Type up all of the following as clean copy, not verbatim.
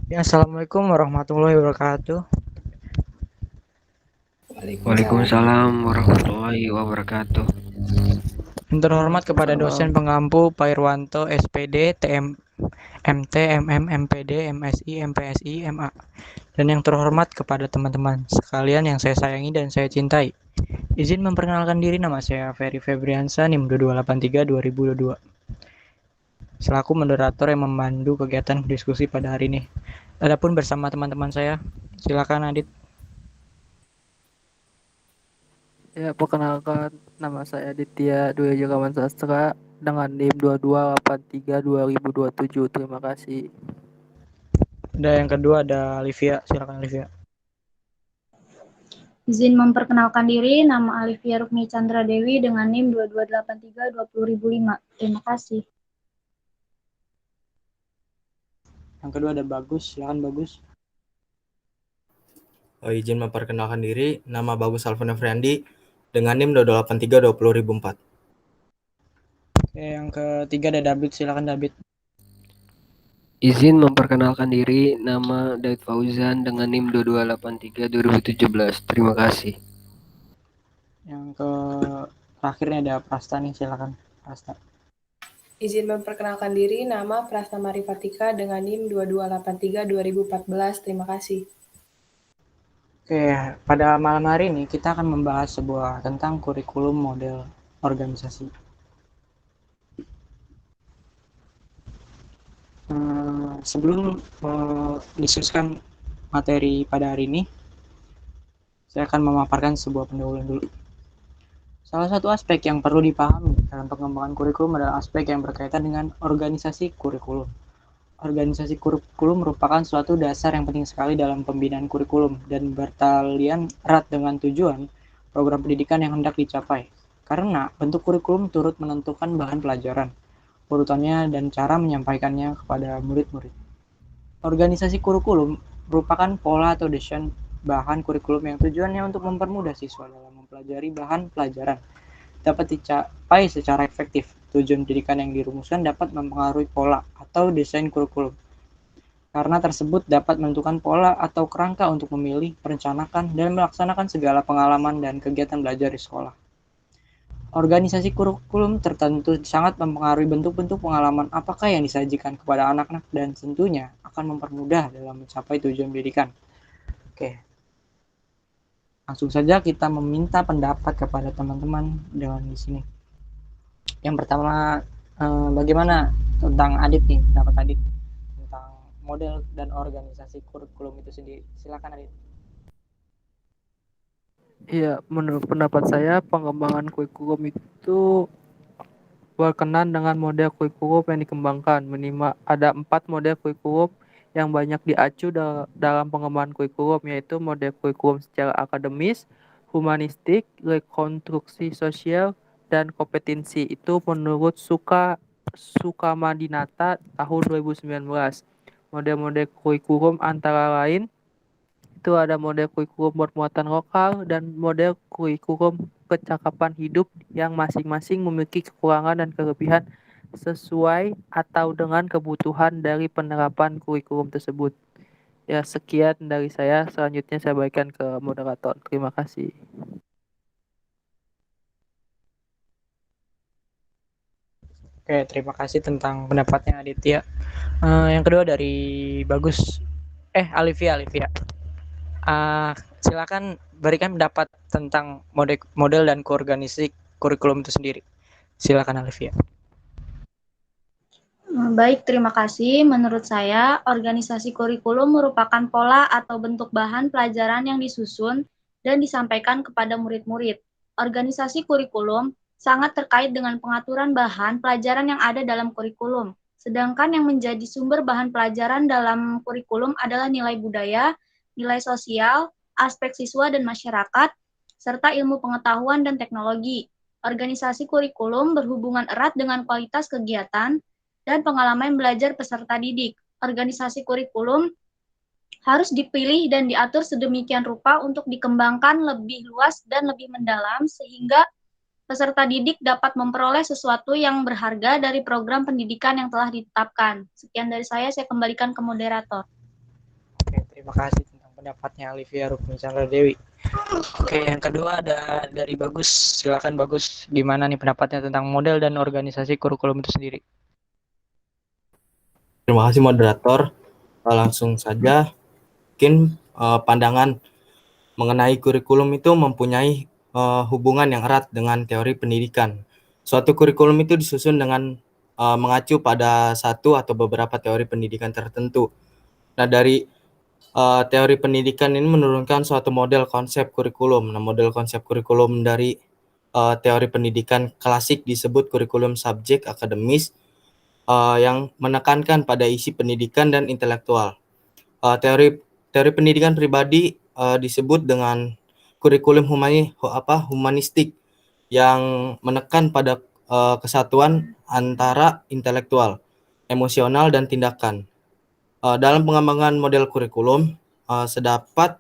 Ya, assalamualaikum warahmatullahi wabarakatuh. Waalaikumsalam. Waalaikumsalam warahmatullahi wabarakatuh. Yang terhormat kepada dosen Waalaikumsalam. pengampu Pak Irwanto, SPD, TM, MT, MM, MPD, MSI, MPSI, MA. Dan yang terhormat kepada teman-teman sekalian yang saya sayangi dan saya cintai. Izin memperkenalkan diri, nama saya Ferry Febriansa, NIM 2283-2022. Selaku moderator yang memandu kegiatan diskusi pada hari ini. Adapun bersama teman-teman saya, silakan Adit. Ya, perkenalkan nama saya Ditya Dwi Jagawan Sastra dengan NIM 2283-2027. Terima kasih. Dan yang kedua ada Olivia, silakan Olivia. Izin memperkenalkan diri, nama Alivia Rukmi Chandra Dewi dengan NIM 2283-20005. Terima kasih. Yang kedua ada Bagus, silakan Bagus. Izin memperkenalkan diri, nama Bagus Alvin Friandi dengan NIM 283-20004. Oke, yang ketiga ada David, silakan David. Izin memperkenalkan diri, nama Daud Fauzan dengan NIM 2283-2017. Terima kasih. Yang ke terakhirnya ada Prasta nih, silakan Prasta. Izin memperkenalkan diri, nama Prasna Marifatika dengan NIM 2283-2014. Terima kasih. Oke, pada malam hari ini kita akan membahas sebuah tentang kurikulum model organisasi. Sebelum mendiskusikan materi pada hari ini, saya akan memaparkan sebuah pendahuluan dulu. Salah satu aspek yang perlu dipahami dalam pengembangan kurikulum adalah aspek yang berkaitan dengan organisasi kurikulum. Organisasi kurikulum merupakan suatu dasar yang penting sekali dalam pembinaan kurikulum dan bertalian erat dengan tujuan program pendidikan yang hendak dicapai. Karena bentuk kurikulum turut menentukan bahan pelajaran, urutannya dan cara menyampaikannya kepada murid-murid. Organisasi kurikulum merupakan pola atau desain bahan kurikulum yang tujuannya untuk mempermudah siswa dalam mempelajari bahan pelajaran dapat dicapai secara efektif. Tujuan pendidikan yang dirumuskan dapat mempengaruhi pola atau desain kurikulum. Karena tersebut dapat menentukan pola atau kerangka untuk memilih, merencanakan, dan melaksanakan segala pengalaman dan kegiatan belajar di sekolah. Organisasi kurikulum tertentu sangat mempengaruhi bentuk-bentuk pengalaman apakah yang disajikan kepada anak-anak dan tentunya akan mempermudah dalam mencapai tujuan pendidikan. Oke, langsung saja kita meminta pendapat kepada teman-teman dengan di sini. Yang pertama, bagaimana tentang Adit nih, pendapat Adit tentang model dan organisasi kurikulum itu sendiri. Silakan Adit. Iya, menurut pendapat saya pengembangan kurikulum itu berkenan dengan model kurikulum yang dikembangkan. Minimal ada 4 model kurikulum yang banyak diacu dalam pengembangan kurikulum, yaitu model kurikulum secara akademis, humanistik, rekonstruksi sosial, dan kompetensi. Itu menurut Sukamadinata tahun 2019. Model-model kurikulum antara lain itu ada model kurikulum bermuatan lokal dan model kurikulum kecakapan hidup yang masing-masing memiliki kekurangan dan kelebihan sesuai atau dengan kebutuhan dari penerapan kurikulum tersebut. Ya, sekian dari saya. Selanjutnya saya berikan ke moderator. Terima kasih. Oke, terima kasih tentang pendapatnya Aditya. Yang kedua dari Bagus. Alivia. Silakan berikan pendapat tentang model dan koorganisasi kurikulum itu sendiri. Silakan Alivia. Baik, terima kasih. Menurut saya, organisasi kurikulum merupakan pola atau bentuk bahan pelajaran yang disusun dan disampaikan kepada murid-murid. Organisasi kurikulum sangat terkait dengan pengaturan bahan pelajaran yang ada dalam kurikulum. Sedangkan yang menjadi sumber bahan pelajaran dalam kurikulum adalah nilai budaya, nilai sosial, aspek siswa dan masyarakat, serta ilmu pengetahuan dan teknologi. Organisasi kurikulum berhubungan erat dengan kualitas kegiatan dan pengalaman belajar peserta didik. Organisasi kurikulum harus dipilih dan diatur sedemikian rupa untuk dikembangkan lebih luas dan lebih mendalam sehingga peserta didik dapat memperoleh sesuatu yang berharga dari program pendidikan yang telah ditetapkan. Sekian dari saya kembalikan ke moderator. Terima kasih tentang pendapatnya Olivia Rukmi Chandra Dewi. Oke, yang kedua ada dari Bagus. Silakan Bagus, gimana nih pendapatnya tentang model dan organisasi kurikulum itu sendiri? Terima kasih moderator. Langsung saja, mungkin pandangan mengenai kurikulum itu mempunyai hubungan yang erat dengan teori pendidikan. Suatu kurikulum itu disusun dengan mengacu pada satu atau beberapa teori pendidikan tertentu. Nah, dari teori pendidikan ini menurunkan suatu model konsep kurikulum. Nah, model konsep kurikulum dari teori pendidikan klasik disebut kurikulum subjek akademis yang menekankan pada isi pendidikan dan intelektual. Teori pendidikan pribadi disebut dengan kurikulum humanistik yang menekan pada kesatuan antara intelektual, emosional, dan tindakan. Dalam pengembangan model kurikulum, sedapat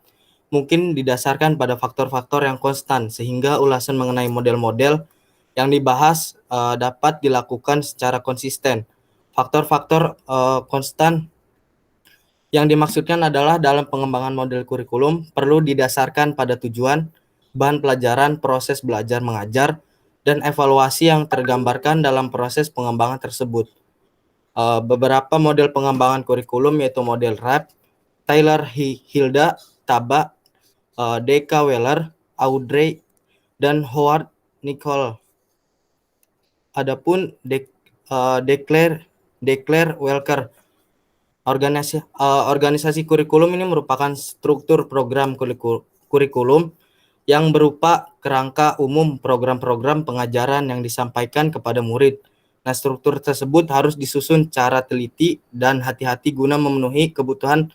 mungkin didasarkan pada faktor-faktor yang konstan, sehingga ulasan mengenai model-model yang dibahas dapat dilakukan secara konsisten. Faktor-faktor konstan yang dimaksudkan adalah dalam pengembangan model kurikulum perlu didasarkan pada tujuan, bahan pelajaran, proses belajar mengajar, dan evaluasi yang tergambarkan dalam proses pengembangan tersebut. Beberapa model pengembangan kurikulum yaitu model RAP, Taylor Hilda, Taba, D.K. Weller, Audrey, dan Howard Nicole. Adapun Declare Welker, organisasi kurikulum ini merupakan struktur program kurikulum yang berupa kerangka umum program-program pengajaran yang disampaikan kepada murid. Nah, struktur tersebut harus disusun secara teliti dan hati-hati guna memenuhi kebutuhan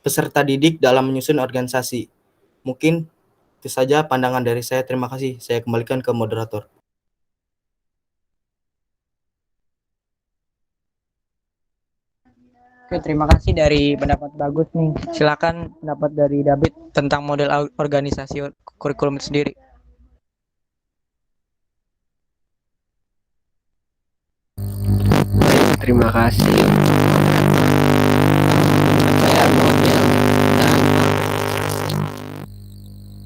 peserta didik dalam menyusun organisasi. Mungkin itu saja pandangan dari saya. Terima kasih. Saya kembalikan ke moderator. Oke, terima kasih dari pendapat Bagus nih. Silakan pendapat dari David tentang model organisasi kurikulum itu sendiri. Terima kasih. Pencapaian model dan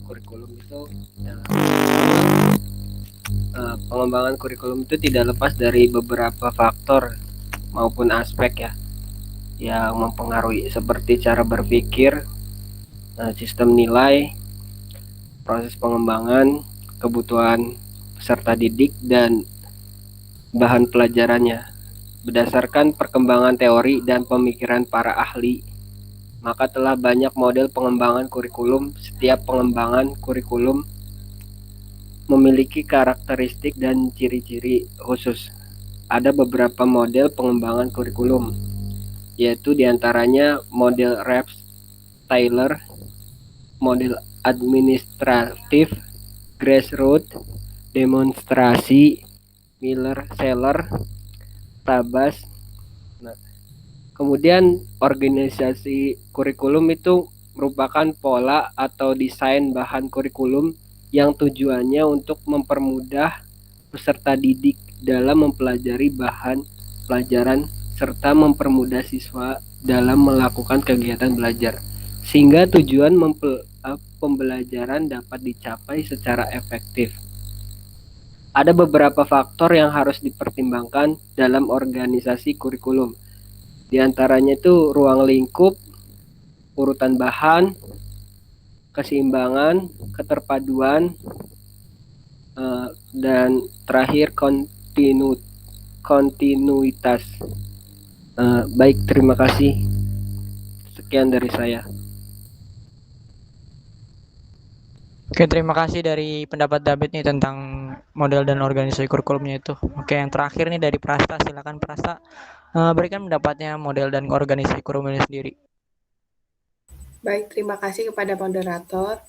kurikulum itu pengembangan kurikulum itu tidak lepas dari beberapa faktor maupun aspek ya yang mempengaruhi, seperti cara berpikir, sistem nilai, proses pengembangan, kebutuhan peserta didik, dan bahan pelajarannya. Berdasarkan perkembangan teori dan pemikiran para ahli, maka telah banyak model pengembangan kurikulum. Setiap pengembangan kurikulum memiliki karakteristik dan ciri-ciri khusus. Ada beberapa model pengembangan kurikulum, yaitu diantaranya model Reps, Taylor, model administratif, grassroots, demonstrasi, Miller-Seller, Tabas. Nah, kemudian organisasi kurikulum itu merupakan pola atau desain bahan kurikulum yang tujuannya untuk mempermudah peserta didik dalam mempelajari bahan pelajaran serta mempermudah siswa dalam melakukan kegiatan belajar, sehingga tujuan pembelajaran dapat dicapai secara efektif. Ada beberapa faktor yang harus dipertimbangkan dalam organisasi kurikulum. Di antaranya itu ruang lingkup, urutan bahan, keseimbangan, keterpaduan, dan terakhir kontinuitas. Baik, terima kasih. Sekian dari saya. Oke, terima kasih dari pendapat David nih tentang model dan organisasi kurikulumnya itu. Oke, yang terakhir nih dari Prasta. Silakan Prasta berikan pendapatnya model dan organisasi kurikulumnya sendiri. Baik, terima kasih kepada moderator.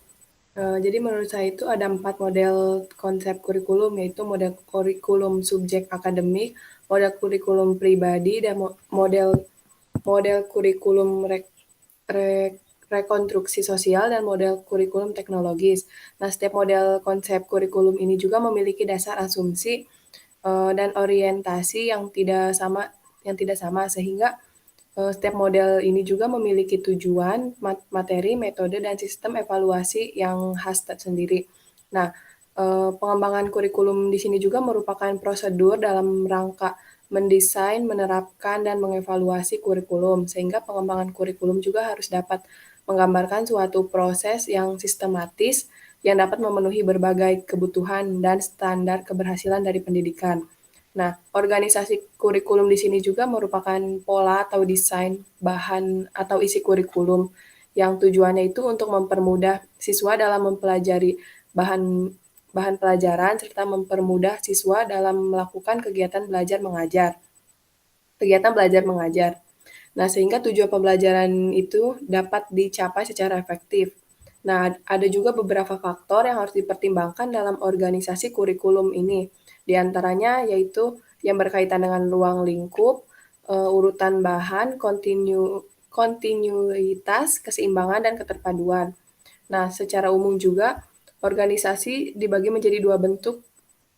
Jadi menurut saya itu ada 4 model konsep kurikulum, yaitu model kurikulum subjek akademik, model kurikulum pribadi, dan model kurikulum rekonstruksi sosial, dan model kurikulum teknologis. Nah, setiap model konsep kurikulum ini juga memiliki dasar asumsi dan orientasi yang tidak sama, sehingga Setiap model ini juga memiliki tujuan, materi, metode, dan sistem evaluasi yang khas tersendiri. Nah, pengembangan kurikulum di sini juga merupakan prosedur dalam rangka mendesain, menerapkan, dan mengevaluasi kurikulum, sehingga pengembangan kurikulum juga harus dapat menggambarkan suatu proses yang sistematis yang dapat memenuhi berbagai kebutuhan dan standar keberhasilan dari pendidikan. Nah, organisasi kurikulum di sini juga merupakan pola atau desain bahan atau isi kurikulum yang tujuannya itu untuk mempermudah siswa dalam mempelajari bahan bahan pelajaran serta mempermudah siswa dalam melakukan kegiatan belajar mengajar. Kegiatan belajar mengajar. Nah, sehingga tujuan pembelajaran itu dapat dicapai secara efektif. Nah, ada juga beberapa faktor yang harus dipertimbangkan dalam organisasi kurikulum ini. Di antaranya yaitu yang berkaitan dengan ruang lingkup, urutan bahan, kontinuitas, keseimbangan, dan keterpaduan. Nah, secara umum juga organisasi dibagi menjadi dua bentuk.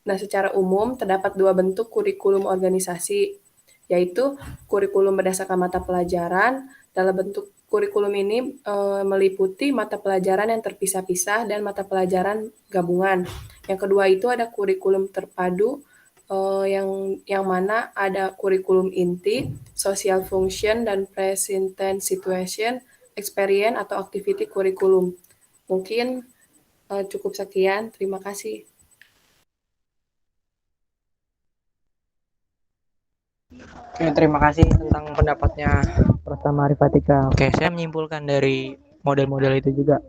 Nah, secara umum terdapat dua bentuk kurikulum organisasi, yaitu kurikulum berdasarkan mata pelajaran. Dalam bentuk kurikulum ini meliputi mata pelajaran yang terpisah-pisah dan mata pelajaran gabungan. Yang kedua itu ada kurikulum terpadu, yang mana ada kurikulum inti, social function, dan present tense situation, experience atau activity kurikulum. Mungkin cukup sekian. Terima kasih. Oke, terima kasih tentang pendapatnya Pratama Arifatika. Oke, saya menyimpulkan dari model-model itu juga.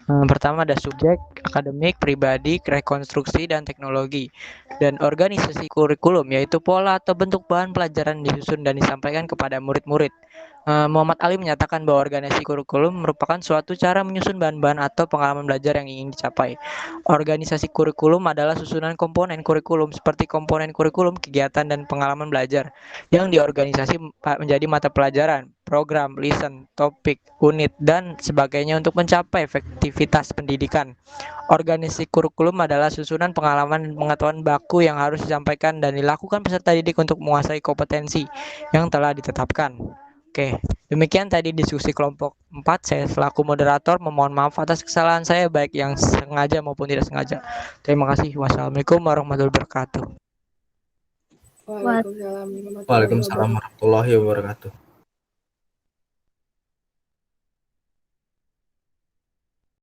Pertama ada subjek, akademik, pribadi, rekonstruksi, dan teknologi. Dan organisasi kurikulum yaitu pola atau bentuk bahan pelajaran disusun dan disampaikan kepada murid-murid. Muhammad Ali menyatakan bahwa organisasi kurikulum merupakan suatu cara menyusun bahan-bahan atau pengalaman belajar yang ingin dicapai. Organisasi kurikulum adalah susunan komponen kurikulum seperti komponen kurikulum, kegiatan, dan pengalaman belajar yang diorganisasi menjadi mata pelajaran, program, lesson, topik, unit, dan sebagainya untuk mencapai efektivitas pendidikan. Organisasi kurikulum adalah susunan pengalaman dan pengetahuan baku yang harus disampaikan dan dilakukan peserta didik untuk menguasai kompetensi yang telah ditetapkan. Oke, demikian tadi diskusi kelompok 4. Saya selaku moderator memohon maaf atas kesalahan saya baik yang sengaja maupun tidak sengaja. Terima kasih. Wassalamualaikum warahmatullahi wabarakatuh. Waalaikumsalam warahmatullahi Waalaikumsalam wabarakatuh. warahmatullahi wabarakatuh.